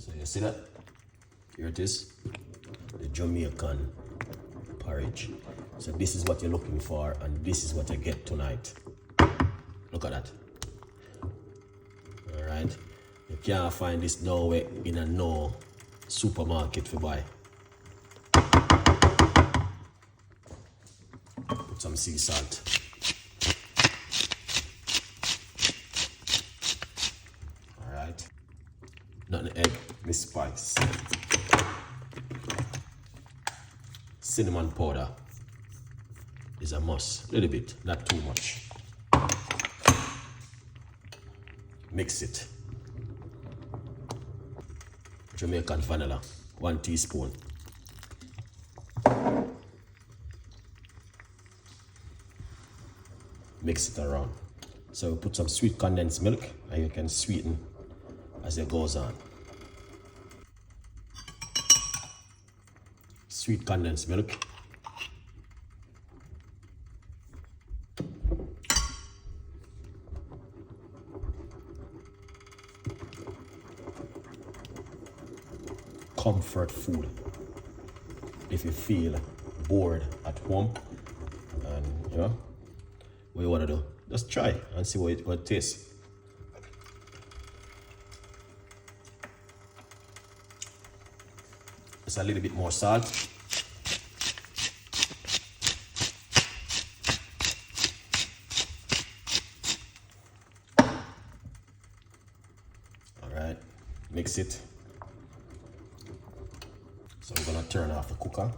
So you see that? Here it is, the Jamaican porridge. So this is what you're looking for, and this is what you get tonight. Look at that. All right. You can't find this nowhere in a no supermarket to buy. Put some sea salt. All right. Not an egg, Miss Spice. Cinnamon powder is a must. A little bit, not too much. Mix it. Jamaican vanilla, 1 teaspoon. Mix it around. So we put some sweet condensed milk, and you can sweeten as it goes on. Sweet condensed milk. Comfort food. If you feel bored at home and you know what you want to do, just try and see what it tastes. Just a little bit more salt. All right, mix it. So we're gonna turn off the cooker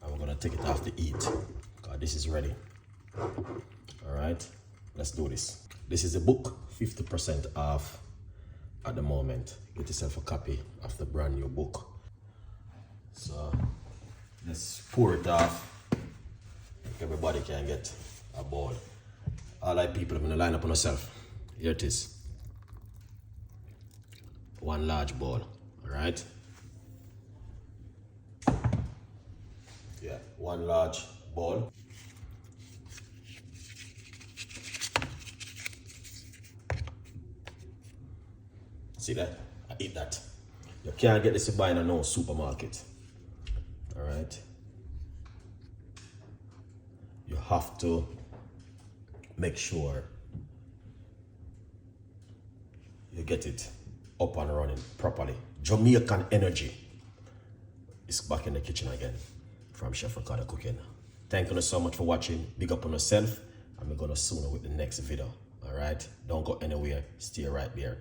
and we're gonna take it off the heat. God, this is ready. All right, let's do this. This is a book, 50% off at the moment. Get yourself a copy of the brand new book. So let's pour it off. Everybody can get a bowl. All right, people, I'm gonna line up on yourself. Here it is. 1 large bowl, all right? Yeah, 1 large bowl. See that? I eat that. You can't get this buy in a no supermarket. All right. You have to make sure you get it up and running properly. Jamaican energy is back in the kitchen again. From Chef Ricardo Cooking. Thank you so much for watching. Big up on yourself. And we're gonna soon with the next video. All right, don't go anywhere. Stay right there.